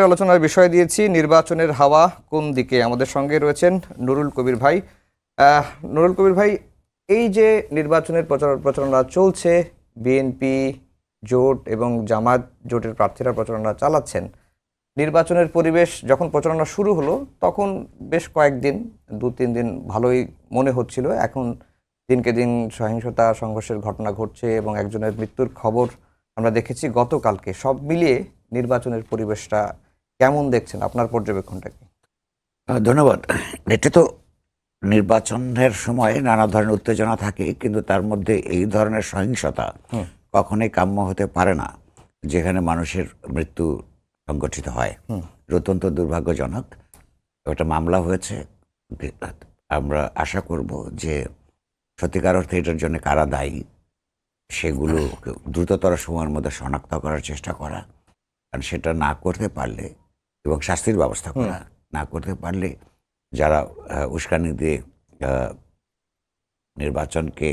আলোচনার বিষয় দিয়েছি নির্বাচনের হাওয়া কোন দিকে। আমাদের সঙ্গে রয়েছেন নুরুল কবির ভাই। নুরুল কবির ভাই, এই যে নির্বাচনের প্রচারণা চলছে, বিএনপি জোট এবং জামাত জোটের প্রার্থীরা প্রচারণা চালাচ্ছেন, নির্বাচনের পরিবেশ যখন প্রচারণা শুরু হলো তখন বেশ কয়েকদিন 2-3 দিন ভালোই মনে হচ্ছিল। এখন দিনকে দিন সহিংসতা সংঘর্ষের ঘটনা ঘটছে এবং একজনের মৃত্যুর খবর আমরা দেখেছি গতকালকে। সব মিলিয়ে নির্বাচনের পরিবেশটা কেমন দেখছেন? আপনার পর্যবেক্ষণটা কি? ধন্যবাদ। এটা তো নির্বাচনের সময় নানা ধরনের উত্তেজনা থাকে, কিন্তু তার মধ্যে এই ধরনের সহিংসতা কখনোই কাম্য হতে পারে না, যেখানে মানুষের মৃত্যু সংঘটিত হয়। অত্যন্ত দুর্ভাগ্যজনক একটা মামলা হয়েছে। আমরা আশা করব যে সত্যিকার অর্থে এটার জন্য কারা দায়ী সেগুলো দ্রুততর সময়ের মধ্যে শনাক্ত করার চেষ্টা করা, কারণ সেটা না করতে পারলে এবং শাস্তির ব্যবস্থা করা না করতে পারলে যারা উস্কানি দিয়ে নির্বাচনকে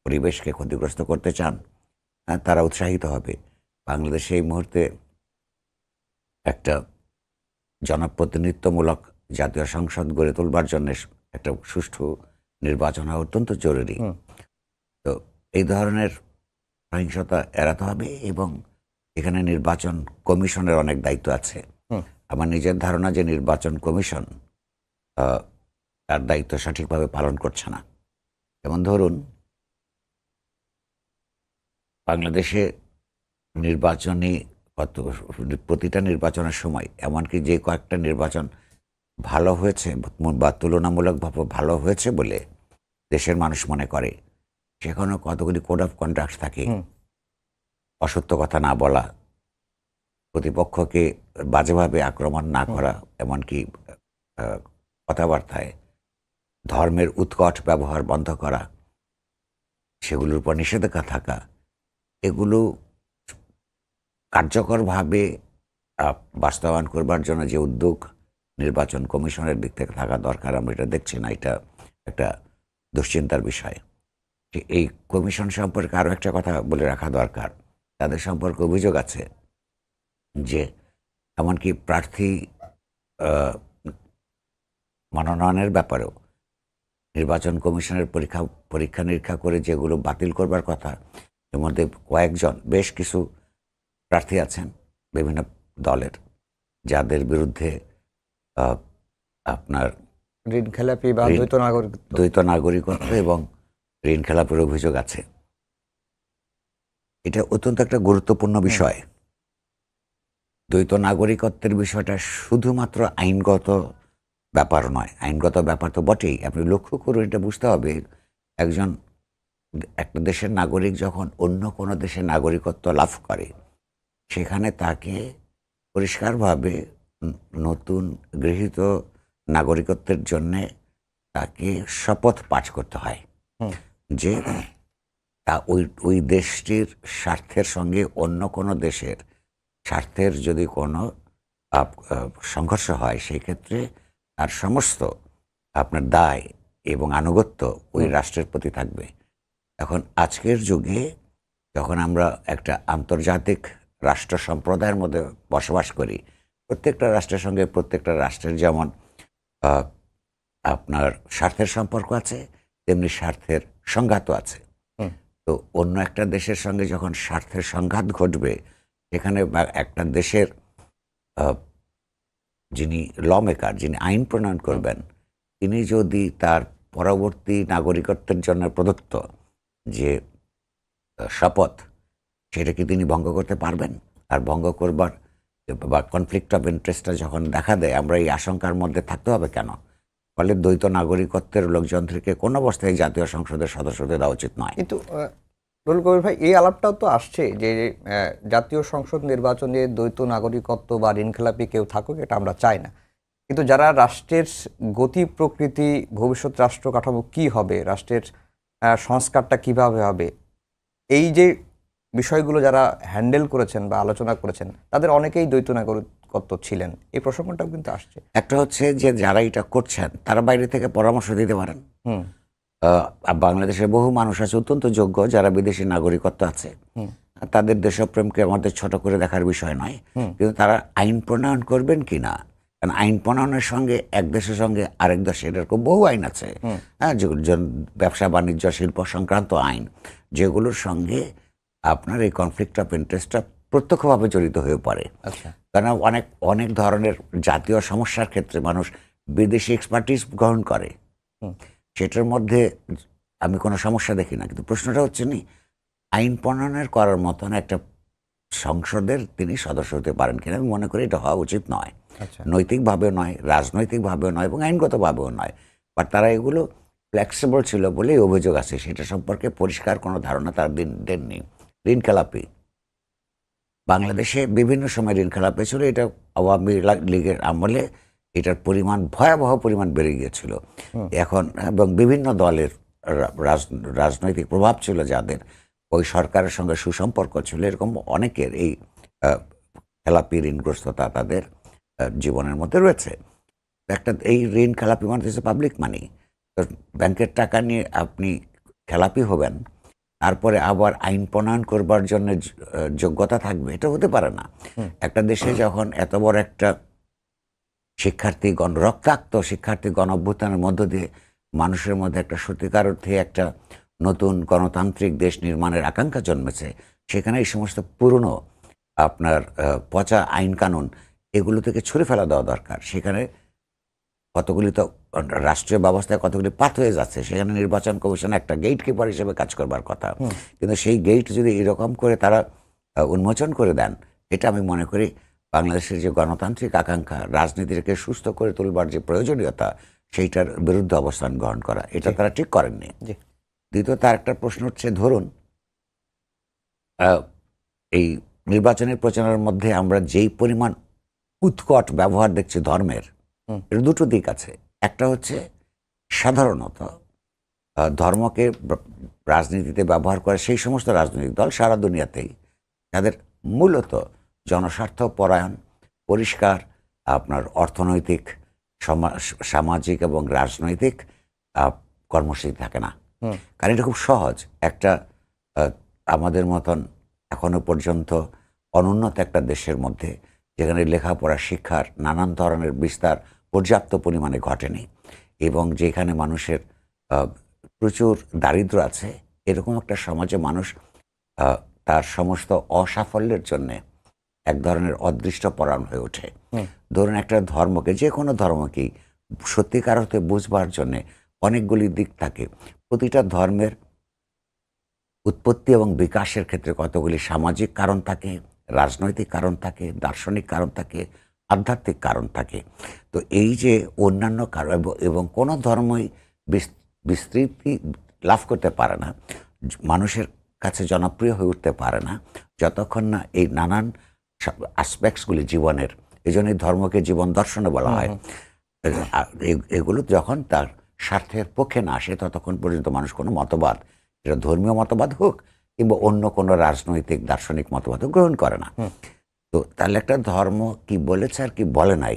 পরিবেশকে ক্ষতিগ্রস্ত করতে চান তারা উৎসাহিত হবে। বাংলাদেশে এই মুহূর্তে একটা জনপ্রতিনিধিত্বমূলক জাতীয় সংসদ গড়ে তোলবার জন্য একটা সুষ্ঠু নির্বাচন হওয়া অত্যন্ত জরুরি। তো এই ধরনের সহিংসতা এড়াতে হবে এবং এখানে নির্বাচন কমিশনের অনেক দায়িত্ব আছে। আমার নিজের ধারণা যে নির্বাচন কমিশন তার দায়িত্ব সঠিকভাবে পালন করছে না। যেমন ধরুন, বাংলাদেশে নির্বাচনী প্রতিটা নির্বাচনের সময় এমনকি যে কয়েকটা নির্বাচন ভালো হয়েছে বা তুলনামূলকভাবে ভালো হয়েছে বলে দেশের মানুষ মনে করে, সেখানেও কতগুলি কোড অফ কন্ডাক্ট থাকে। অসত্য কথা না বলা, প্রতিপক্ষকে বাজেভাবে আক্রমণ না করা, এমনকি কথাবার্তায় ধর্মের উৎকট ব্যবহার বন্ধ করা, সেগুলোর উপর নিষেধাজ্ঞা থাকা, এগুলো কার্যকরভাবে বাস্তবায়ন করবার জন্য যে উদ্যোগ নির্বাচন কমিশনের দিক থেকে থাকা দরকার, আমরা এটা দেখছি না। এটা একটা দুশ্চিন্তার বিষয়। এই কমিশন সম্পর্কে আরও একটা কথা বলে রাখা দরকার। তাদের সম্পর্কে অভিযোগ আছে যে এমনকি প্রার্থী মনোনয়নের ব্যাপারেও নির্বাচন কমিশনের পরীক্ষা নিরীক্ষা করে যেগুলো বাতিল করবার কথা, এর মধ্যে বেশ কিছু প্রার্থী আছেন বিভিন্ন দলের, যাদের বিরুদ্ধে আপনার ঋণ খেলাপি বা দ্বৈত নাগরিকত্ব এবং ঋণ খেলাপির অভিযোগ আছে। এটা অত্যন্ত একটা গুরুত্বপূর্ণ বিষয়। দ্বৈত নাগরিকত্বের বিষয়টা শুধুমাত্র আইনগত ব্যাপার নয়, আইনগত ব্যাপার তো বটেই। আপনি লক্ষ্য করুন, এটা বুঝতে হবে, একটা দেশের নাগরিক যখন অন্য কোনো দেশের নাগরিকত্ব লাভ করে, সেখানে তাকে পরিষ্কারভাবে নতুন গৃহীত নাগরিকত্বের জন্যে তাকে শপথ পাঠ করতে হয় যে তা ওই দেশটির স্বার্থের সঙ্গে অন্য কোনো দেশের স্বার্থের যদি কোনো সংঘর্ষ হয়, সেই ক্ষেত্রে তার সমস্ত আপনার দায় এবং আনুগত্য ওই রাষ্ট্রের প্রতি থাকবে। এখন আজকের যুগে যখন আমরা একটা আন্তর্জাতিক রাষ্ট্র সম্প্রদায়ের মধ্যে বসবাস করি, প্রত্যেকটা রাষ্ট্রের সঙ্গে প্রত্যেকটা রাষ্ট্রের যেমন আপনার স্বার্থের সম্পর্ক আছে, তেমনি স্বার্থের সংঘাতও আছে। তো অন্য একটা দেশের সঙ্গে যখন স্বার্থের সংঘাত ঘটবে, সেখানে একটা দেশের যিনি ল মেকার, যিনি আইন প্রণয়ন করবেন, তিনি যদি তার পরবর্তী নাগরিকত্বের জন্য প্রদত্ত যে শপথ, সেটাকে তিনি ভঙ্গ করতে পারবেন? আর ভঙ্গ করবার বা কনফ্লিক্ট অফ ইন্টারেস্টটা যখন দেখা দেয়, আমরা এই আশঙ্কার মধ্যে থাকতে হবে কেন? ফলে দ্বৈত নাগরিকত্বের লোকজনদেরকে কোনো অবস্থায় জাতীয় সংসদের সদস্যদের দেওয়া উচিত নয়। কিন্তু নুরুল কবির ভাই, এই আলাপটাও তো আসছে যে জাতীয় সংসদ নির্বাচনে দ্বৈত নাগরিকত্ব বা ঋণখেলাপি কেউ থাকুক, এটা আমরা চাই না। কিন্তু যারা রাষ্ট্রের গতি প্রকৃতি, ভবিষ্যৎ রাষ্ট্র কাঠামো কী হবে, রাষ্ট্রের সংস্কারটা কিভাবে হবে, এই যে বিষয়গুলো যারা হ্যান্ডেল করেছেন বা আলোচনা করেছেন, তাদের অনেকেই দ্বৈত নাগরিকত্ব ছিলেন। এই প্রসঙ্গটাও কিন্তু আসছে। একটা হচ্ছে যে যারা এটা করছেন তারা বাইরে থেকে পরামর্শ দিতে পারেন। বাংলাদেশের বহু মানুষ আছে অত্যন্ত যোগ্য, যারা বিদেশি নাগরিকত্ব আছে, তাদের দেশপ্রেমকে আমাদের ছোট করে দেখার বিষয় নয়, কিন্তু তারা আইন প্রণয়ন করবেন কি না। কারণ আইন প্রণয়নের সঙ্গে এক দেশের সঙ্গে আরেক দেশের এরকম বহু আইন আছে, হ্যাঁ, ব্যবসা বাণিজ্য শিল্প সংক্রান্ত আইন, যেগুলোর সঙ্গে আপনার এই কনফ্লিক্ট অফ ইন্টারেস্টটা প্রত্যক্ষভাবে জড়িত হয়ে পড়ে। আচ্ছা। কারণ অনেক অনেক ধরনের জাতীয় সমস্যার ক্ষেত্রে মানুষ বিদেশি এক্সপার্টিস গ্রহণ করে, সেটার মধ্যে আমি কোনো সমস্যা দেখি না। কিন্তু প্রশ্নটা হচ্ছে আইন প্রণয়নের করার মতন একটা সংসদের তিনি সদস্য হতে পারেন কিনা। আমি মনে করি এটা হওয়া উচিত নয়, আচ্ছা। নৈতিকভাবেও নয়, রাজনৈতিকভাবেও নয় এবং আইনগতভাবেও নয়। বাট তারা এগুলো ফ্লেক্সিবল ছিল বলেই অভিযোগ আছে, সেটা সম্পর্কে পরিষ্কার কোনো ধারণা তার দেননি। ঋণ খেলাপি, বাংলাদেশে বিভিন্ন সময় ঋণ খেলাপি ছিল, এটা আওয়ামী লীগের আমলে এটার পরিমাণ ভয়াবহ পরিমাণ বেড়ে গিয়েছিল। এখন এবং বিভিন্ন দলের রাজনৈতিক প্রভাব ছিল যাদের, ওই সরকারের সঙ্গে সুসম্পর্ক ছিল, এরকম অনেকের এই খেলাপি ঋণগ্রস্ততা তাদের জীবনের মধ্যে রয়েছে। একটা এই ঋণ খেলাপি মানে হচ্ছে পাবলিক মানি। তো ব্যাংকের টাকা নিয়ে আপনি খেলাপি হবেন, তারপরে আবার আইন প্রণয়ন করবার জন্য যোগ্যতা থাকবে, এটা হতে পারে না। একটা দেশে যখন এত বড় একটা রক্তাক্ত শিক্ষার্থী গণ অভ্যুত্থানের মধ্য দিয়ে মানুষের মধ্যে একটা সত্যিকার অর্থে একটা নতুন গণতান্ত্রিক দেশ নির্মাণের আকাঙ্ক্ষা জন্মেছে, সেখানে এই সমস্ত পুরনো আপনার পচা আইন কানুন এগুলো থেকে ছুঁড়ে ফেলা দেওয়া দরকার। সেখানে কতগুলি তো রাষ্ট্রীয় ব্যবস্থায় কতগুলি পাথ হয়ে যাচ্ছে, সেখানে নির্বাচন কমিশন একটা গেট কিপার হিসেবে কাজ করবার কথা, কিন্তু সেই গেট যদি এরকম করে তারা উন্মোচন করে দেন, এটা আমি মনে করি বাংলাদেশের যে গণতান্ত্রিক আকাঙ্ক্ষা, রাজনীতিকে সুস্থ করে তুলবার যে প্রয়োজনীয়তা, সেইটার বিরুদ্ধে অবস্থান গ্রহণ করা, এটা তারা ঠিক করেননি। দ্বিতীয়ত তার একটা প্রশ্ন হচ্ছে, ধরুন এই নির্বাচনের প্রচারের মধ্যে আমরা যেই পরিমাণ উৎকট ব্যবহার দেখছি ধর্মের, এর দুটো দিক আছে। একটা হচ্ছে সাধারণত ধর্মকে রাজনীতিতে ব্যবহার করে সেই সমস্ত রাজনৈতিক দল সারা দুনিয়াতেই, যাদের মূলত জনস্বার্থ পরায়ণ, পরিষ্কার আপনার অর্থনৈতিক, সামাজিক এবং রাজনৈতিক কর্মসূচি থাকে না। কারণ এটা খুব সহজ, একটা আমাদের মতন এখনো পর্যন্ত অনুন্নত একটা দেশের মধ্যে, যেখানে লেখাপড়া শিক্ষার নানান ধরনের বিস্তার পর্যাপ্ত পরিমাণে ঘটেনি এবং যেখানে মানুষের প্রচুর দারিদ্র্য আছে, এরকম একটা সমাজে মানুষ তার সমস্ত অসাফল্যের জন্যে এক ধরনের অদৃষ্টপরায়ণ হয়ে ওঠে। ধরুন একটা ধর্মকে, যে কোনো ধর্মকেই সত্যিকার অর্থে বুঝবার জন্যে অনেকগুলি দিক থাকে। প্রতিটা ধর্মের উৎপত্তি এবং বিকাশের ক্ষেত্রে কতগুলি সামাজিক কারণ থাকে, রাজনৈতিক কারণ থাকে, দার্শনিক কারণ থাকে, আধ্যাত্মিক কারণ থাকে। তো এই যে অন্যান্য কারণ, এবং কোনো ধর্মই বিস্তৃতি লাভ করতে পারে না, মানুষের কাছে জনপ্রিয় হয়ে উঠতে পারে না, যতক্ষণ না এই নানান অ্যাসপেক্টসগুলি জীবনের, এই জন্যই ধর্মকে জীবন দর্শনে বলা হয়, এগুলো যখন তার স্বার্থের পক্ষে না আসে, ততক্ষণ পর্যন্ত মানুষ কোনো মতবাদ, এটা ধর্মীয় মতবাদ হোক কিংবা অন্য কোনো রাজনৈতিক দার্শনিক মতবাদ গ্রহণ করে না। তো তাহলে একটা ধর্ম কি বলেছে আর কি বলে নাই,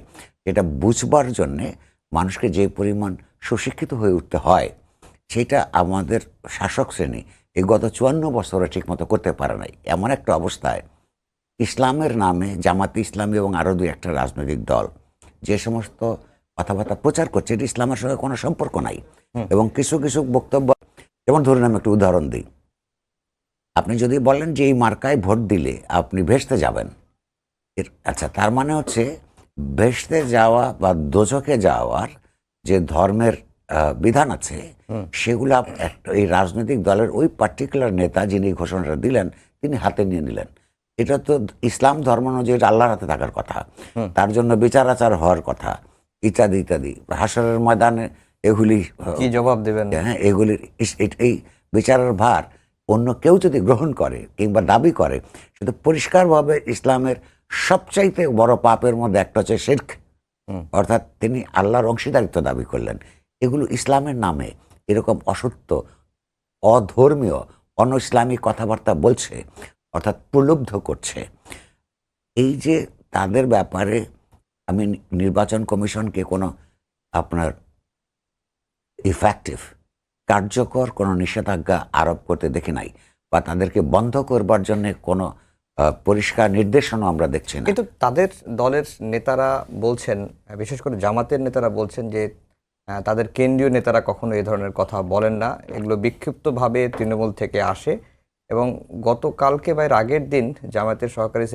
এটা বুঝবার জন্যে মানুষকে যে পরিমাণ সুশিক্ষিত হয়ে উঠতে হয়, সেটা আমাদের শাসক শ্রেণী এই গত 54 বছরে ঠিকমতো করতে পারে নাই। এমন একটা অবস্থায় ইসলামের নামে জামাতে ইসলামী এবং আরও দুই একটা রাজনৈতিক দল যে সমস্ত কথাবার্তা প্রচার করছে, এটা ইসলামের সঙ্গে কোনো সম্পর্ক নাই। এবং কিছু কিছু বক্তব্য, যেমন ধরুন আমি একটা উদাহরণ দিই, আপনি যদি বলেন যে এই মার্কায় ভোট দিলে আপনি ভেস্তে যাবেন, আচ্ছা, তার মানে হচ্ছে ভেস্তে যাওয়া বা দোজখে যাওয়ার যে ধর্মের বিধান আছে, সেগুলো এই রাজনৈতিক দলের ওই পার্টিকুলার নেতা যিনি ঘোষণাটা দিলেন, তিনি হাতে নিয়ে নিলেন। এটা তো ইসলাম ধর্ম অনুযায়ী আল্লাহর হাতে থাকার কথা, তার জন্য বিচার আচার হওয়ার কথা, ইত্যাদি ইত্যাদি। হাসরের ময়দানে এগুলি কি জবাব দেবেন? হ্যাঁ, এগুলির এই বিচারের ভার অন্য কেউ যদি গ্রহণ করে কিংবা দাবি করে, সেটা পরিষ্কারভাবে ইসলামের সবচাইতে বড় পাপের মধ্যে একটা হচ্ছে শিরক, অর্থাৎ তিনি আল্লাহর অংশীদারিত্ব দাবি করলেন। এগুলো ইসলামের নামে এরকম অসত্য, অধর্মীয়, অন ইসলামিক কথাবার্তা বলছে, অর্থাৎ প্রলুব্ধ করছে। এই যে তাদের ব্যাপারে আমি নির্বাচন কমিশনকে কোনো আপনার ইফেক্টিভ, কার্যকর কোনো নিষেধাজ্ঞা আরোপ করতে দেখি নাই। বা তাদেরকে বন্ধ করবার জন্য কোনো পরিষ্কার নির্দেশনা আমরা দেখছি না। কিন্তু তাদের দলের নেতারা বলছেন, বিশেষ করে জামাতের নেতারা বলছেন যে তাদের কেন্দ্রীয় নেতারা কখনো এই ধরনের কথা বলেন না, এগুলো বিক্ষিপ্তভাবে তৃণমূল থেকে আসে। এবং গতকালকে বা এর আগের দিন জামাতের সহকারী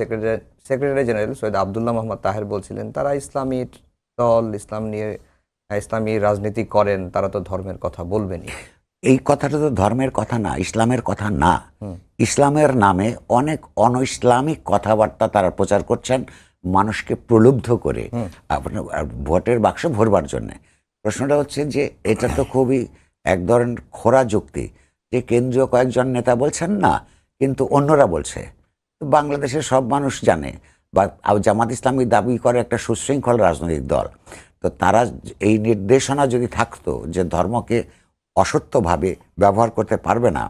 সেক্রেটারি জেনারেল সৈয়দ আবদুল্লাহ মোহাম্মদ তাহের বলছিলেন তারা ইসলামী দল, ইসলাম নিয়ে ইসলামী রাজনীতি করেন, তারা তো ধর্মের কথা বলবেনই। এই কথাটা তো ধর্মের কথা না, ইসলামের কথা না। ইসলামের নামে অনেক অনইসলামিক কথাবার্তা তারা প্রচার করছেন মানুষকে প্রলুব্ধ করে আপনার ভোটের বাক্স ভরবার জন্য। প্রশ্নটা হচ্ছে যে এটা তো খুবই এক ধরনের খোরা যুক্তি যে কেন্দ্রীয় কয়েকজন নেতা বলছেন না, কিন্তু অন্যরা বলছে। বাংলাদেশের সব মানুষ জানে, বা জামাত ইসলামী দাবি করে একটা সুশৃঙ্খল রাজনৈতিক দল। তো তারা এই নির্দেশনা যদি থাকতো যে ধর্মকে অসত্যভাবে ব্যবহার করতে পারবে না,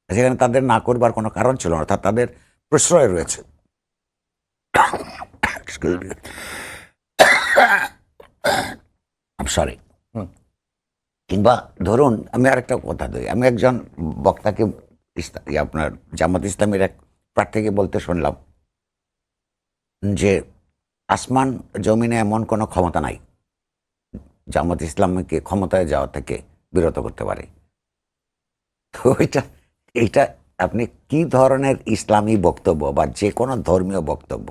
সেখানে তাদের না করবার কোনো কারণ ছিল না, অর্থাৎ তাদের প্রশ্রয় রয়েছে। সরি। কিংবা ধরুন আমি আরেকটা কথা দিই, আমি একজন বক্তাকে আপনার জামাত ইসলামের এক প্রার্থীকে বলতে শুনলাম যে আসমান জমিনে এমন কোনো ক্ষমতা নাই জামাত ইসলামকে ক্ষমতায় যাওয়া থেকে বিরত করতে পারে। তো এইটা আপনি কি ধরনের ইসলামী বক্তব্য বা যে কোনো ধর্মীয় বক্তব্য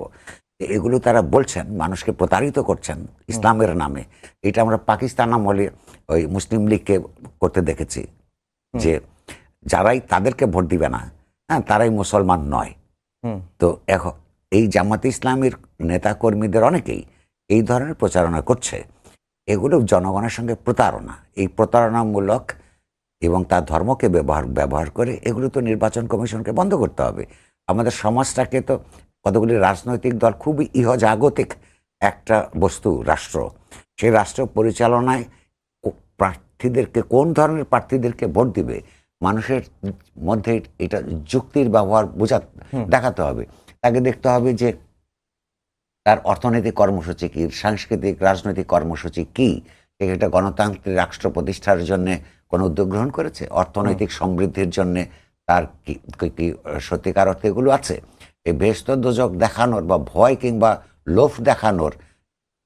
এগুলো তারা বলছেন, মানুষকে প্রতারিত করছেন ইসলামের নামে। এটা আমরা পাকিস্তান আমলে ওই মুসলিম লীগকে করতে দেখেছি, যে যারাই তাদেরকে ভোট দিবে না, হ্যাঁ, তারাই মুসলমান নয়। তো এখন এই জামাতে ইসলামীর নেতাকর্মীদের অনেকেই এই ধরনের প্রচারণা করছে। এগুলো জনগণের সঙ্গে প্রতারণা, এই প্রতারণামূলক এবং তার ধর্মকে ব্যবহার করে এগুলো তো নির্বাচন কমিশনকে বন্ধ করতে হবে। আমাদের সমাজটাকে তো কতগুলি রাজনৈতিক দল খুবই ইহজাগতিক একটা বস্তু, রাষ্ট্র। সেই রাষ্ট্র পরিচালনায় প্রার্থীদেরকে, কোন ধরনের প্রার্থীদেরকে ভোট দিবে, মানুষের মধ্যে এটা যুক্তির ব্যবহার দেখাতে হবে। তাকে দেখতে হবে যে তার অর্থনৈতিক কর্মসূচি কী, সাংস্কৃতিক রাজনৈতিক কর্মসূচি কী, একটা গণতান্ত্রিক রাষ্ট্র প্রতিষ্ঠার জন্য কোনো উদ্যোগ গ্রহণ করেছে, অর্থনৈতিক সমৃদ্ধির জন্য তার কি সত্যিকার অর্থে এগুলো আছে। এই বেহেশত দোজখ দেখানোর বা ভয় কিংবা লোভ দেখানোর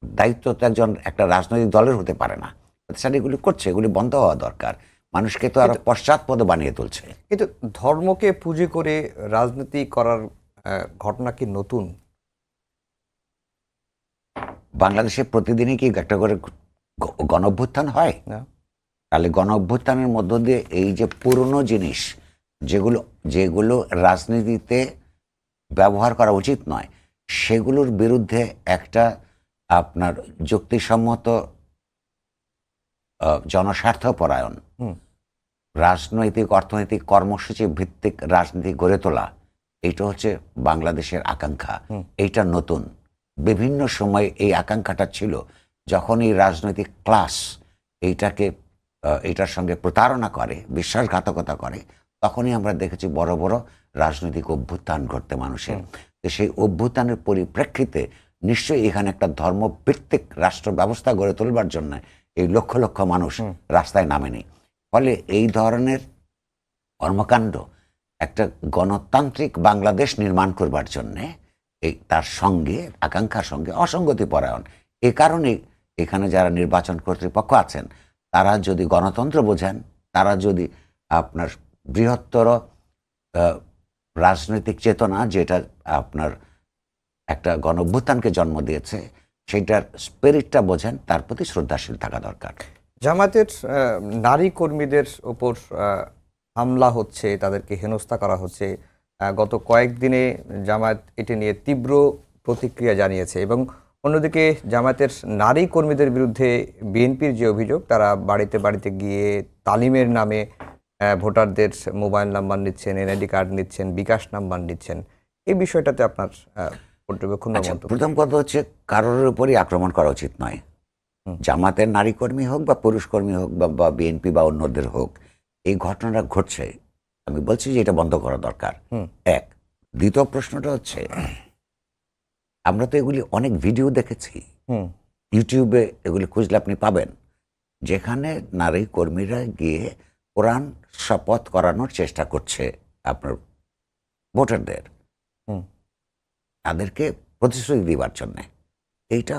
দায়িত্ব তো একটা রাজনৈতিক দলের হতে পারে না। প্রতিষ্ঠান এগুলি করছে, এগুলি বন্ধ হওয়া দরকার। মানুষকে তো আরো পশ্চাৎপদ বানিয়ে তুলছে। কিন্তু ধর্মকে পুঁজি করে রাজনীতি করার ঘটনা কি নতুন? বাংলাদেশে প্রতিদিনই কি একটা করে গণঅভ্যুত্থান হয় না? তাহলে গণঅভ্যুত্থানের মধ্য দিয়ে এই যে পুরনো জিনিস যেগুলো রাজনীতিতে ব্যবহার করা উচিত নয়, সেগুলোর বিরুদ্ধে একটা আপনার যুক্তিসম্মত জনস্বার্থপরায়ণ রাজনৈতিক অর্থনৈতিক কর্মসূচি ভিত্তিক রাজনীতি গড়ে তোলা, এইটা হচ্ছে বাংলাদেশের আকাঙ্ক্ষা। এইটা নতুন। বিভিন্ন সময় এই আকাঙ্ক্ষাটা ছিল। যখন এই রাজনৈতিক ক্লাস এইটার সঙ্গে প্রতারণা করে, বিশ্বাসঘাতকতা করে, তখনই আমরা দেখেছি বড় বড় রাজনৈতিক অভ্যুত্থান ঘটতে মানুষের। তো সেই অভ্যুত্থানের পরিপ্রেক্ষিতে নিশ্চয়ই এখানে একটা ধর্মভিত্তিক রাষ্ট্র ব্যবস্থা গড়ে তোলবার জন্য এই লক্ষ লক্ষ মানুষ রাস্তায় নামেনি। ফলে এই ধরনের কর্মকাণ্ড একটা গণতান্ত্রিক বাংলাদেশ নির্মাণ করবার জন্যে তার সঙ্গে আকাঙ্ক্ষার সঙ্গে অসঙ্গতি পরায়ণ। এ কারণে এখানে যারা নির্বাচন কর্তৃপক্ষ আছেন তারা যদি গণতন্ত্র বোঝেন, তারা যদি আপনার বৃহত্তর রাজনৈতিক চেতনা যেটা আপনার একটা গণঅভ্যুত্থানকে জন্ম দিয়েছে সেটার স্পিরিটটা বোঝেন, তার প্রতি শ্রদ্ধাশীল থাকা দরকার। জামাতের নারী কর্মীদের ওপর হামলা হচ্ছে, তাদেরকে হেনস্থা করা হচ্ছে। গত কয়েকদিনে জামায়াত এটি নিয়ে তীব্র প্রতিক্রিয়া জানিয়েছে এবং অন্যদিকে জামায়াতের নারী কর্মীদের বিরুদ্ধে বিএনপির যে অভিযোগ, তারা বাড়িতে বাড়িতে গিয়ে তালিমের নামে ভোটারদের মোবাইল নাম্বার নিচ্ছেন, এনআইডি কার্ড নিচ্ছেন, বিকাশ নাম্বার নিচ্ছেন, এই বিষয়টাতে আপনার পর্যবেক্ষণ? প্রথম কথা হচ্ছে কারোর উপরই আক্রমণ করা উচিত নয়। জামাতের নারী কর্মী হোক বা পুরুষ কর্মী হোক বা বিএনপি বা অন্যদের হোক, এই ঘটনাটা ঘটছে, আমি বলছি যে এটা বন্ধ করা দরকার। এক। দ্বিতীয় প্রশ্নটা হচ্ছে, আমরা তো এগুলি অনেক ভিডিও দেখেছি, ইউটিউবে এগুলি খুঁজলে আপনি পাবেন, যেখানে নারী কর্মীরা গিয়ে কোরআন শপথ করানোর চেষ্টা করছে আপনার ভোটারদের হুম। তাদেরকে প্রতিশ্রুতি দিবার জন্যে। এইটা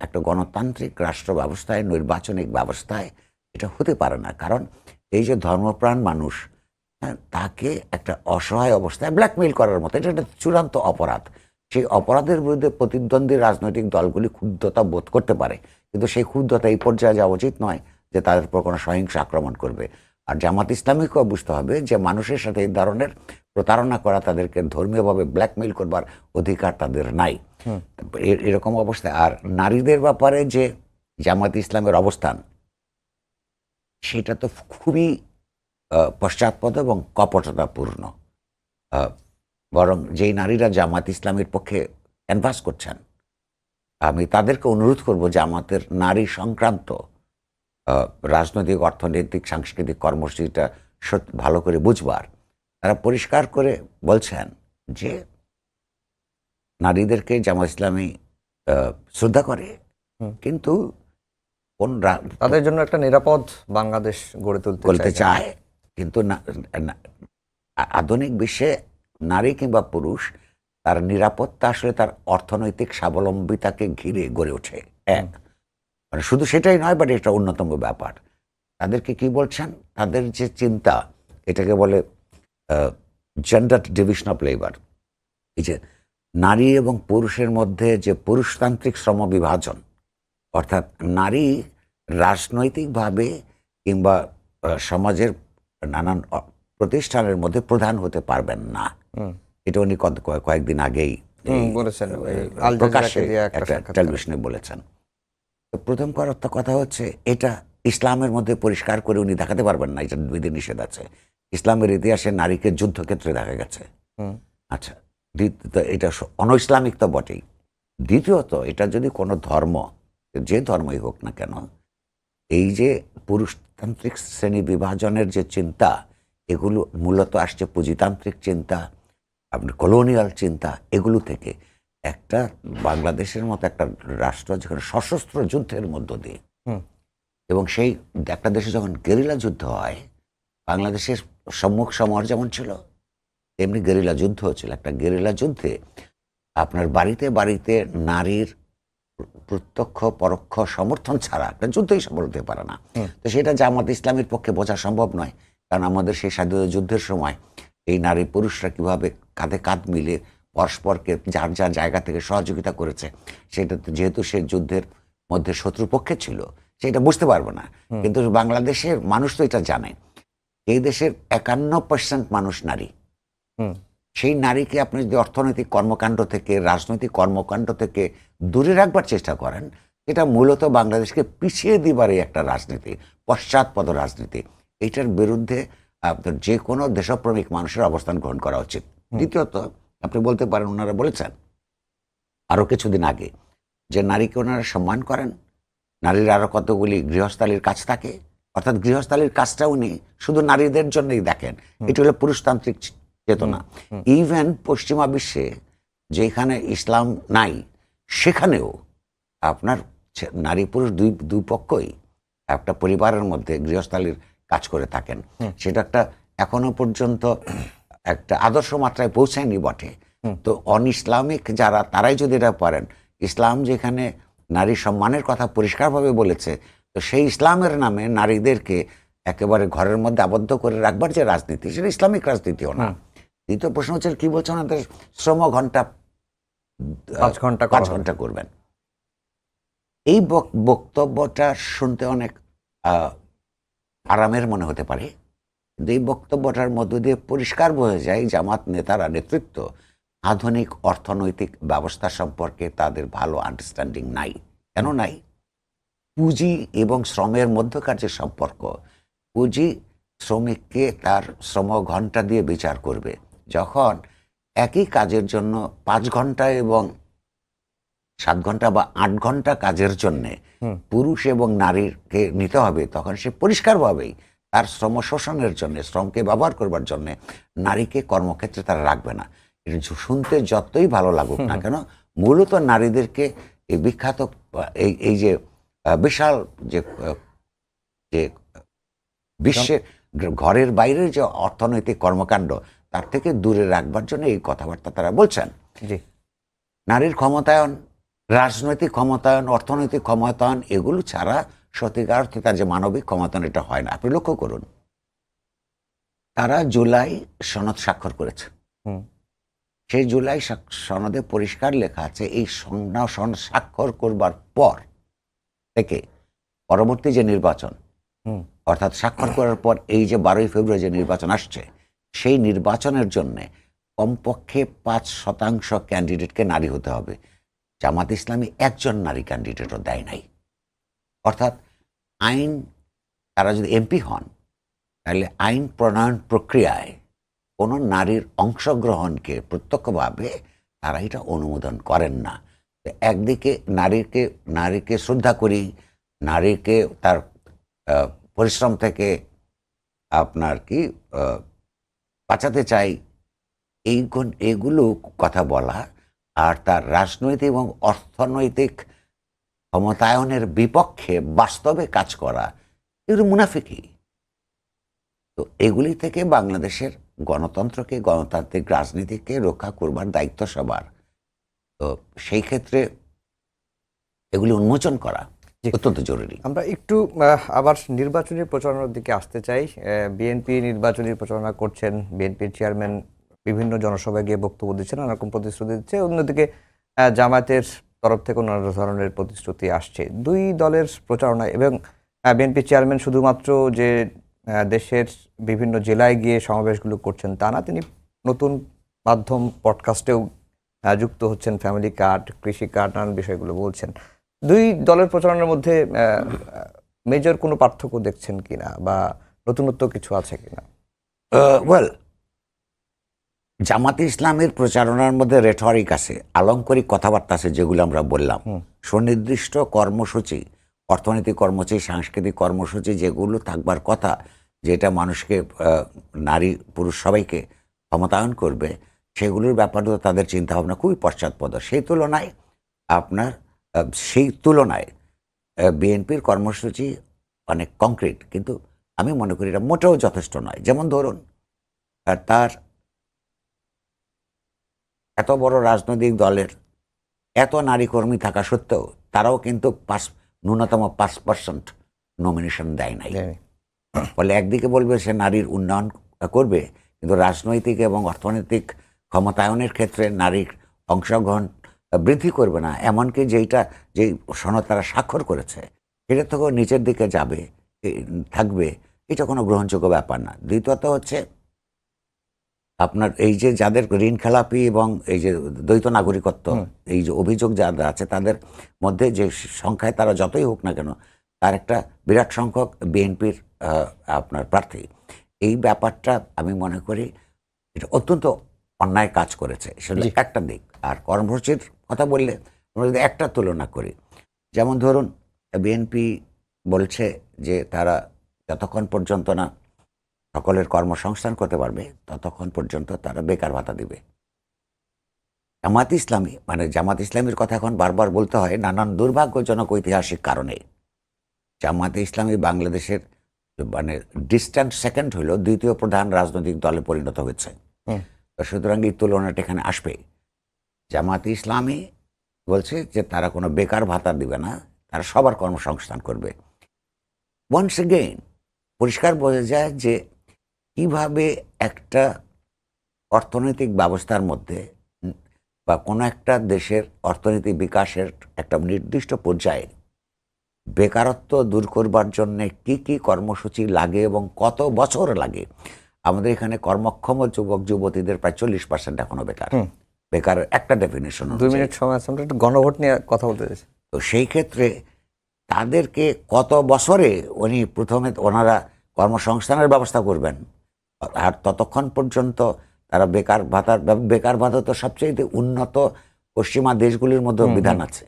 একটা গণতান্ত্রিক রাষ্ট্র ব্যবস্থায়, নির্বাচনিক ব্যবস্থায় এটা হতে পারে না। কারণ এই যে ধর্মপ্রাণ মানুষ, হ্যাঁ, তাকে একটা অসহায় অবস্থায় ব্ল্যাকমেইল করার মতো, এটা একটা চূড়ান্ত অপরাধ। সেই অপরাধের বিরুদ্ধে প্রতিদ্বন্দ্বী রাজনৈতিক দলগুলি ক্ষুব্ধতা বোধ করতে পারে, কিন্তু সেই ক্ষুব্ধতা এই পর্যায়ে যাওয়া উচিত নয় যে তাদের উপর কোনো সহিংস আক্রমণ করবে। আর জামাত ইসলামীকেও বুঝতে হবে যে মানুষের সাথে এই ধরনের প্রতারণা করা, তাদেরকে ধর্মীয়ভাবে ব্ল্যাকমেইল করবার অধিকার তাদের নাই। এরকম অবস্থায় আর নারীদের ব্যাপারে যে জামাত ইসলামের অবস্থান, সেটা তো খুবই পশ্চাৎপদ এবং কপটতাপূর্ণ। বরং যেই নারীরা জামাত ইসলামের পক্ষে ক্যানভাস করছেন, আমি তাদেরকে অনুরোধ করব যে আমাদের নারী সংক্রান্ত রাজনৈতিক, অর্থনৈতিক, সাংস্কৃতিক কর্মসূচিটা ভালো করে বুঝবার। তারা পরিষ্কার করে বলছেন যে নারীদেরকে জামাত ইসলামী শ্রদ্ধা করে, কিন্তু কোন তাদের জন্য একটা নিরাপদ বাংলাদেশ গড়ে তুলতে চায়। কিন্তু আধুনিক বিশ্বে নারী কিংবা পুরুষ, তার নিরাপত্তা আসলে তার অর্থনৈতিক স্বাবলম্বিতাকে ঘিরে গড়ে ওঠে। এক, মানে শুধু সেটাই নয়, বাট এটা অন্যতম ব্যাপার। তাদেরকে কি বলছেন, তাদের যে চিন্তা, এটাকে বলে জেন্ডার ডিভিশন অফ লেবার। এই যে নারী এবং পুরুষের মধ্যে যে পুরুষতান্ত্রিক শ্রম বিভাজন, অর্থাৎ নারী রাজনৈতিকভাবে কিংবা সমাজের নানান প্রতিষ্ঠানের মধ্যে প্রধান হতে পারবেন না। এটা উনি কয়েকদিন আগেই প্রকাশ্যে একটা টেলিভিশনে বলেছেন। তো প্রথম কথা হচ্ছে, এটা ইসলামের মধ্যে পরিষ্কার করে উনি দেখাতে পারবেন না, এটা বিধিনিষেধ আছে। ইসলামের ইতিহাসে নারীকে যুদ্ধক্ষেত্রে দেখা গেছে। আচ্ছা, এটা অন ইসলামিক তো বটেই। দ্বিতীয়ত, এটা যদি কোনো ধর্ম, যে ধর্মই হোক না কেন, এই যে পুরুষতান্ত্রিক শ্রেণী বিভাজনের যে চিন্তা, এগুলো মূলত আসছে পুঁজিতান্ত্রিক চিন্তা, আপনার কলোনিয়াল চিন্তা, এগুলো থেকে। একটা বাংলাদেশের মতো একটা রাষ্ট্র যেখানে সশস্ত্র যুদ্ধের মধ্য দিয়ে, এবং সেই একটা দেশে যখন গেরিলা যুদ্ধ হয়, বাংলাদেশের সম্মুখ সমর যেমন ছিল, তেমনি গেরিলা যুদ্ধ ছিল। একটা গেরিলা যুদ্ধে আপনার বাড়িতে বাড়িতে নারীর প্রত্যক্ষ পরোক্ষ সমর্থন ছাড়া একটা যুদ্ধই সফল হতে পারে না। তো সেটা জামাত ইসলামের পক্ষে বোঝা সম্ভব নয়। কারণ আমাদের সেই স্বাধীনতা যুদ্ধের সময় এই নারী পুরুষরা কিভাবে কাঁধে কাঁধ মিলে পরস্পরকে যার যার জায়গা থেকে সহযোগিতা করেছে, সেটা যেহেতু সে যুদ্ধের মধ্যে শত্রুপক্ষে ছিল, সেটা বুঝতে পারবে না। কিন্তু বাংলাদেশের মানুষ তো এটা জানে। এই দেশের 51% মানুষ নারী। সেই নারীকে আপনি যদি অর্থনৈতিক কর্মকাণ্ড থেকে, রাজনৈতিক কর্মকাণ্ড থেকে দূরে রাখবার চেষ্টা করেন, এটা মূলত বাংলাদেশকে পিছিয়ে দিবারই একটা রাজনীতি, পশ্চাৎপদ রাজনীতি। এইটার বিরুদ্ধে আপনার যে কোনো দেশপ্রেমিক মানুষের অবস্থান গ্রহণ করা উচিত। দ্বিতীয়ত, আপনি বলতে পারেন, ওনারা বলেছেন আরও কিছুদিন আগে যে নারীকে ওনারা সম্মান করেন, নারীর আরও কতগুলি গৃহস্থালির কাজ থাকে, অর্থাৎ গৃহস্থালির কাজটা উনি শুধু নারীদের জন্যই দেখেন। এটা হলো পুরুষতান্ত্রিক চেতনা। ইভেন পশ্চিমা বিশ্বে যেখানে ইসলাম নাই, সেখানেও আপনার নারী পুরুষ দুই পক্ষই একটা পরিবারের মধ্যে গৃহস্থালির কাজ করে থাকেন। সেটা একটা এখনো পর্যন্ত একটা আদর্শ মাত্রায় পৌঁছায়নি বটে। তো অন ইসলামিক যারা, তারাই যদি এটা পারেন, ইসলাম যেখানে নারী সম্মানের কথা পরিষ্কারভাবে বলেছে, তো সেই ইসলামের নামে নারীদেরকে একেবারে ঘরের মধ্যে আবদ্ধ করে রাখবার যে রাজনীতি, সেটা ইসলামিক রাজনীতিও না। দ্বিতীয় প্রশ্ন হচ্ছে, কি বলছেন, আমাদের শ্রম ঘন্টা 5 ঘন্টা করবেন। এই বক্তব্যটা শুনতে অনেক আরামের মনে হতে পারে, কিন্তু এই বক্তব্যটার মধ্য দিয়ে পরিষ্কার বোঝা যায় জামাত নেতারা, নেতৃত্ব আধুনিক অর্থনৈতিক ব্যবস্থা সম্পর্কে তাদের ভালো আন্ডারস্ট্যান্ডিং নাই। কেন নাই? পুঁজি এবং শ্রমের মধ্যকার যে সম্পর্ক, পুঁজি শ্রমিককে তার শ্রম ঘন্টা দিয়ে বিচার করবে। যখন একই কাজের জন্য 5 ঘন্টা এবং 7 ঘন্টা বা 8 ঘন্টা কাজের জন্যে পুরুষ এবং নারীকে নিতে হবে, তখন সে পরিষ্কারভাবেই তার শ্রম শোষণের জন্য, শ্রমকে ব্যবহার করবার জন্য নারীকে কর্মক্ষেত্রে তারা রাখবে না। এটা শুনতে যতই ভালো লাগুক না কেন, মূলত নারীদেরকে এই বিখ্যাত এই যে বিশাল যে বিশ্বের ঘরের বাইরের যে অর্থনৈতিক কর্মকাণ্ড, তার থেকে দূরে রাখবার জন্য এই কথাবার্তা তারা বলছেন। জি। নারীর ক্ষমতায়ন, রাজনৈতিক ক্ষমতায়ন, অর্থনৈতিক ক্ষমতায়ন এগুলো ছাড়া সত্যিকার অর্থে তার যে মানবিক ক্ষমতায়ন এটা হয় না। আপনি লক্ষ্য করুন, তারা জুলাই সনদ স্বাক্ষর করেছে। হুম। সেই জুলাই সনদে পরিষ্কার লেখা আছে এই সনদ স্বাক্ষর করবার পর থেকে পরবর্তী যে নির্বাচন, হুম। অর্থাৎ স্বাক্ষর করার পর এই যে 12ই ফেব্রুয়ারি যে নির্বাচন আসছে, সেই নির্বাচনের জন্য কমপক্ষে 5% ক্যান্ডিডেটকে নারী হতে হবে। জামাত ইসলামী একজন নারী ক্যান্ডিডেটও দেয় নাই। অর্থাৎ আইন, তারা যদি এমপি হন তাহলে আইন প্রণয়ন প্রক্রিয়ায় কোনো নারীর অংশগ্রহণকে প্রত্যক্ষভাবে তারা এটা অনুমোদন করেন না। তো একদিকে নারীকে শ্রদ্ধা করি, নারীকে তার পরিশ্রম থেকে আপনার কি বাঁচাতে চাই, এগুলো কথা বলা, আর তার রাজনৈতিক এবং অর্থনৈতিক ক্ষমতায়নের বিপক্ষে বাস্তবে কাজ করা, এগুলো মুনাফিকি। তো এগুলি থেকে বাংলাদেশের গণতন্ত্রকে, গণতান্ত্রিক রাজনীতিকে রক্ষা করবার দায়িত্ব সবার। তো সেই ক্ষেত্রে এগুলি উন্মোচন করা জি। অত্যন্ত জরুরি। আমরা একটু আবার নির্বাচনী প্রচারণার দিকে আসতে চাই। বিএনপি নির্বাচনী প্রচারণা করছেন, বিএনপির চেয়ারম্যান বিভিন্ন জনসভায় গিয়ে বক্তব্য দিচ্ছেন, নানা রকম প্রতিশ্রুতি দিচ্ছে। অন্যদিকে জামায়াতের তরফ থেকে নানা ধরনের প্রতিশ্রুতি আসছে দুই দলের প্রচারণা। এবং বিএনপির চেয়ারম্যান শুধুমাত্র যে দেশের বিভিন্ন জেলায় গিয়ে সমাবেশগুলো করছেন তা না, তিনি নতুন মাধ্যম পডকাস্টেও যুক্ত হচ্ছেন, ফ্যামিলি কার্ড, কৃষি কার্ড, নানান বিষয়গুলো বলছেন। দুই দলের প্রচারণার মধ্যে মেজর কোনো পার্থক্য দেখছেন কিনা, বা নতুনত্ব কিছু আছে কিনা? ওয়েল, জামাতে ইসলামের প্রচারণার মধ্যে রেটরিক আছে, আলংকারিক কথাবার্তা আছে, যেগুলো আমরা বললাম। সুনির্দিষ্ট কর্মসূচি, অর্থনৈতিক কর্মসূচি, সাংস্কৃতিক কর্মসূচি যেগুলো থাকবার কথা, যেটা মানুষকে, নারী পুরুষ সবাইকে ক্ষমতায়ন করবে, সেগুলোর ব্যাপারে তো তাদের চিন্তাভাবনা খুবই পশ্চাৎপদ। সেই তুলনায় বিএনপির কর্মসূচি অনেক কংক্রিট, কিন্তু আমি মনে করি এটা মোটেও যথেষ্ট নয়। যেমন ধরুন, তার এত বড় রাজনৈতিক দলের এত নারী কর্মী থাকা সত্ত্বেও তারাও কিন্তু ন্যূনতম 5% নমিনেশন দেয় নাই। ফলে একদিকে বলবে সে নারীর উন্নয়ন করবে, কিন্তু রাজনৈতিক এবং অর্থনৈতিক ক্ষমতায়নের ক্ষেত্রে নারীর অংশগ্রহণ বৃদ্ধি করবে না। এমনকি যেই সনদ তারা স্বাক্ষর করেছে সেটা থেকেও নিচের দিকে থাকবে, এটা কোনো গ্রহণযোগ্য ব্যাপার না। দ্বিতীয়ত হচ্ছে আপনার এই যে যাদের ঋণ খেলাপি এবং এই যে দ্বৈত নাগরিকত্ব, এই যে অভিযোগ যারা আছে তাদের মধ্যে যে সংখ্যায় তারা যতই হোক না কেন, তার একটা বিরাট সংখ্যক বিএনপির আপনার প্রার্থী। এই ব্যাপারটা আমি মনে করি এটা অত্যন্ত অন্যায় কাজ করেছে, সেটা একটা দিক। আর কর্মসূচির কথা বললে আমরা যদি একটা তুলনা করি, যেমন ধরুন বিএনপি বলছে যে তারা যতক্ষণ পর্যন্ত না সকলের কর্মসংস্থান করতে পারবে ততক্ষণ পর্যন্ত তারা বেকার ভাতা দিবে। জামাত ইসলামীর কথা এখন বারবার বলতে হয় নানান দুর্ভাগ্যজনক ঐতিহাসিক কারণে। জামাতে ইসলামী বাংলাদেশের ডিস্ট্যান্ট সেকেন্ড হলো দ্বিতীয় প্রধান রাজনৈতিক দলে পরিণত হয়েছে। তো সুতরাং এই তুলনাটা এখানে আসবে। জামাতে ইসলামী বলছে যে তারা কোনো বেকার ভাতা দিবে না, তারা সবার কর্মসংস্থান করবে। ওয়ান্স এগেইন পরিষ্কার বোঝা যায় যে কিভাবে একটা অর্থনৈতিক ব্যবস্থার মধ্যে বা কোনো একটা দেশের অর্থনৈতিক বিকাশের একটা নির্দিষ্ট পর্যায়ে বেকারত্ব দূর করবার জন্য কি কি কর্মসূচি লাগে এবং কত বছর লাগে। আমাদের এখানে কর্মক্ষম যুবক যুবতীদের প্রায় 40% এখনো বেকার একটা ডেফিনেশন। 2 মিনিট সময় আছে, আমরা একটু গণভোট নিয়ে কথা বলতে চাইছি। তো সেই ক্ষেত্রে তাদেরকে কত বছরে প্রথমে ওনারা কর্মসংস্থানের ব্যবস্থা করবেন, আর ততক্ষণ পর্যন্ত তারা বেকার ভাতা তো সবচেয়ে উন্নত পশ্চিমা দেশগুলির মধ্যে বিধান আছে।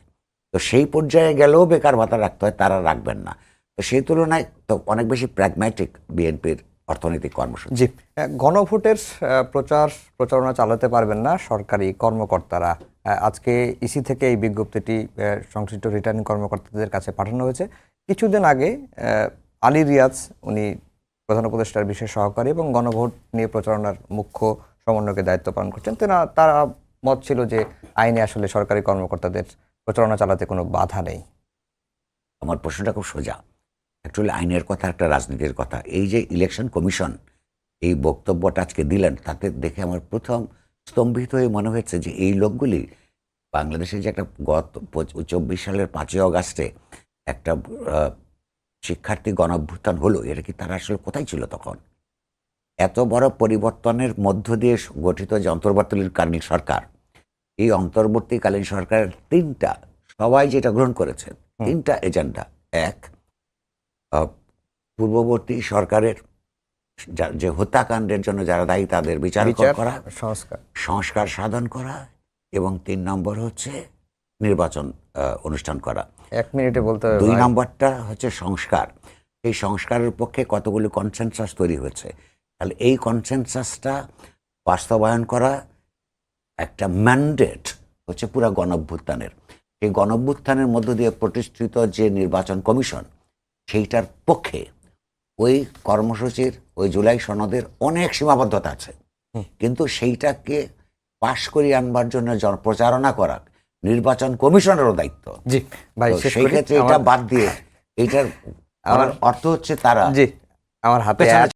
তো সেই পর্যায়ে গেলেও বেকার ভাতা রাখতে হয়, তারা রাখবেন না। তো সেই তুলনায় তো অনেক বেশি প্র্যাগম্যাটিক বিএনপির অর্থনৈতিক কর্মসূচি। জি, গণভোটের প্রচারণা চালাতে পারবেন না সরকারি কর্মকর্তারা। আজকে ইসি থেকে এই বিজ্ঞপ্তিটি সংশ্লিষ্ট রিটার্নিং কর্মকর্তাদের কাছে পাঠানো হয়েছে। কিছুদিন আগে আলী রিয়াজ, উনি প্রধান উপদেষ্টার বিশেষ সহকারী এবং গণভোট নিয়ে প্রচারণার মুখ্য সমন্বয়কের দায়িত্ব পালন করছেন, তারা মত ছিল যে আইনে আসলে সরকারি কর্মকর্তাদের প্রচারণা চালাতে কোনো বাধা নেই। আমার প্রশ্নটা খুব সোজা। অ্যাকচুয়ালি আইনের কথা, একটা রাজনীতির কথা। এই যে ইলেকশন কমিশন এই বক্তব্যটা আজকে দিলেন, তাতে দেখে আমার প্রথম স্তম্ভিত হয়ে মনে হয়েছে যে এই লোকগুলি বাংলাদেশে যে একটা গত 24 সালের 5ই অগাস্টে একটা শিক্ষার্থী গণঅভ্যুত্থান হলো, এটা কি তারা আসলে কোথায় ছিল তখন? এত বড় পরিবর্তনের মধ্য দিয়ে গঠিত যে অন্তর্বর্তীকালীন সরকার, এই অন্তর্বর্তীকালীন সরকারের সবাই যেটা গ্রহণ করেছেন, 3টা এজেন্ডা। এক, পূর্ববর্তী সরকারের যে হত্যাকাণ্ডের জন্য যারা দায়ী তাদের বিচার করা, সংস্কার সাধন করা, এবং 3 নম্বর হচ্ছে নির্বাচন অনুষ্ঠান করা। 1 মিনিটে বলতে হবে। 2 নম্বরটা হচ্ছে সংস্কার। এই সংস্কারের পক্ষে কতগুলো কনসেনসাস তৈরি হয়েছে। তাহলে এই কনসেনসাসটা বাস্তবায়ন করা একটা ম্যান্ডেট হচ্ছে পুরা গণঅভ্যুত্থানের। এই গণঅভ্যুত্থানের মধ্য দিয়ে প্রতিষ্ঠিত যে নির্বাচন কমিশন, সেইটার পক্ষে ওই কর্মসূচির, ওই জুলাই সনদের অনেক সীমাবদ্ধতা আছে, কিন্তু সেইটাকে পাশ করিয়ে আনবার জন্য প্রচারণা করা নির্বাচন কমিশনেরও দায়িত্ব। জি ভাই, সেই ক্ষেত্রে এটা বাদ দিয়ে এইটার অর্থ হচ্ছে তারা জি আমার হাতে